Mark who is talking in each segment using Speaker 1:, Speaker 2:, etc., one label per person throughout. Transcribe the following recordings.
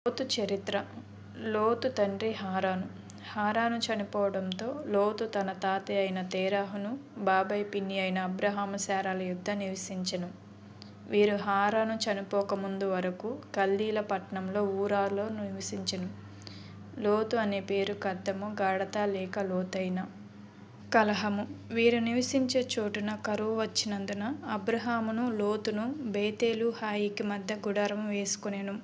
Speaker 1: లోతు చరిత్ర. లోతు తండ్రి హారాను. హారాను చనిపోవడంతో లోతు తన తాతయ్య అయిన తేరాహును, బాబాయ్ పిన్ని అయిన అబ్రహాము శారాల యుద్ధ నివసించెను. వీరు హారాను చనిపోకముందు వరకు కల్దీల పట్టణంలో ఊరాలో నివసించెను. లోతు అనే పేరుకు అర్థము గాఢత లేక లోతైన. కలహము. వీరు నివసించే చోటున కరువు వచ్చినందున అబ్రహామును లోతును బేతేలు హాయికి మధ్య గుడారము వేసుకొనెను.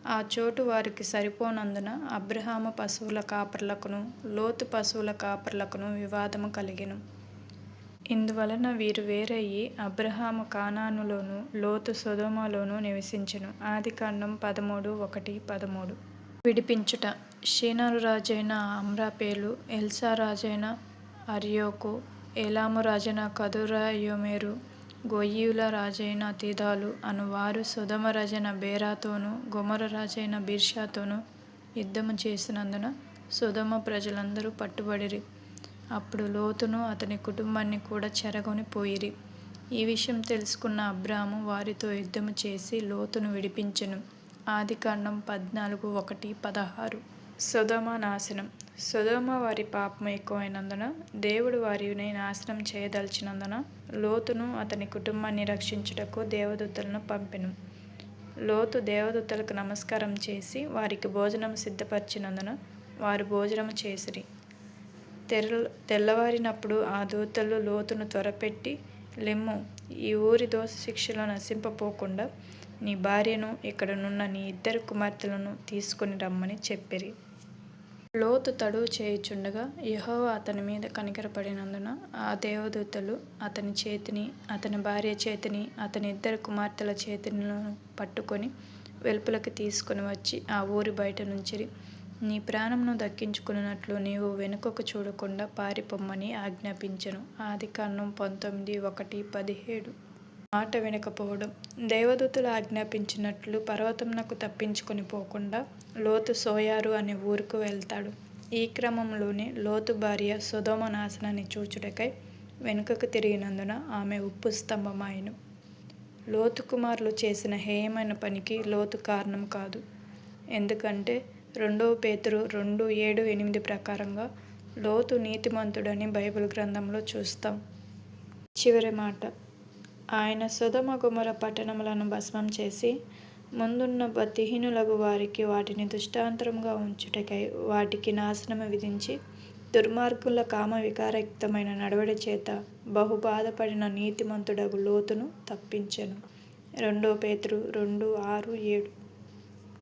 Speaker 1: ఆ చోటు వారికి సరిపోనందున అబ్రహాము పశువుల కాపరులకును లోతు పశువుల కాపరులకును వివాదము కలిగెను. ఇందువలన వీరు వేరయ్యి అబ్రహాము కానానులోను లోతు సొదొమలోను నివసించెను. ఆదికాండం 13:1-13. విడిపించుట. షీనారు రాజైన అమ్రాపేలు, ఎల్సా రాజైన అర్యోకు, ఏలాము రాజైన కదొర్లాయోమెరు, గోయీయుల రాజైన తిదాలు అను వారు సొదొమ రాజైన బేరాతోనూ గొమొర్రా రాజైన బిర్షాతోనూ యుద్ధము చేసినందున సొదొమ ప్రజలందరూ పట్టుబడిరి. అప్పుడు లోతును అతని కుటుంబాన్ని కూడా చెరగొని పోయిరి. ఈ విషయం తెలుసుకున్న అబ్రాము వారితో యుద్ధము చేసి లోతును విడిపించెను. ఆదికాండం 14:1-16. సొదొమ నాశనం. సొదొమ వారి పాపము ఎక్కువైనందున దేవుడు వారిని నాశనం చేయదలచినందున లోతును అతని కుటుంబాన్ని రక్షించుటకు దేవదూతలను పంపెను. లోతు దేవదూతలకు నమస్కారం చేసి వారికి భోజనం సిద్ధపరచినందున వారు భోజనము చేసిరి. తెల్లవారినప్పుడు ఆ దూతలు లోతును త్వరపెట్టి, లెమ్ము, ఈ ఊరి దోష శిక్షలో నశింపపోకుండా నీ భార్యను ఇక్కడనున్న నీ 2 కుమార్తెలను తీసుకొని రమ్మని చెప్పిరి. లోతు తడువు చేయుచుండగా యెహోవా అతని మీద కనికరపడినందున ఆ దేవదూతలు అతని చేతిని, అతని భార్య చేతిని, అతని 2 కుమార్తెల చేతులను పట్టుకొని వెలుపలికి తీసుకొని వచ్చి ఆ ఊరి బయట నుంచిరి. నీ ప్రాణమును దక్కించుకొనున్నట్లు నీవు వెనుకకు చూడకుండా పారిపొమ్మని ఆజ్ఞాపించెను. ఆదికాండం 19:1-17. మాట వినకపోవడం. దేవదూతలు ఆజ్ఞాపించినట్లు పర్వతమునకు తప్పించుకొని పోకుండా లోతు సోయారు అనే ఊరుకు వెళ్తాడు. ఈ క్రమంలోనే లోతు భార్య సొదొమ నాశనాన్ని చూచుటకై వెనుకకు తిరిగినందున ఆమె ఉప్పు స్తంభమాయెను. లోతు కుమారులు చేసిన హేయమైన పనికి లోతు కారణం కాదు. ఎందుకంటే 2 పేతురు 2:7-8 ప్రకారంగా లోతు నీతిమంతుడని బైబిల్ గ్రంథంలో చూస్తాం. చివరి మాట. ఆయన సొదొమ గొమొర్రా పట్టణములను భస్మం చేసి ముందున్న భక్తిహీనులగు వారికి వాటిని దృష్టాంతరముగా ఉంచుటకై వాటికి నాశనము విధించి దుర్మార్గుల కామ వికారయుక్తమైన నడవడి చేత బహు బాధపడిన నీతిమంతుడగు లోతును తప్పించెను. 2 పేతురు 2:6-7.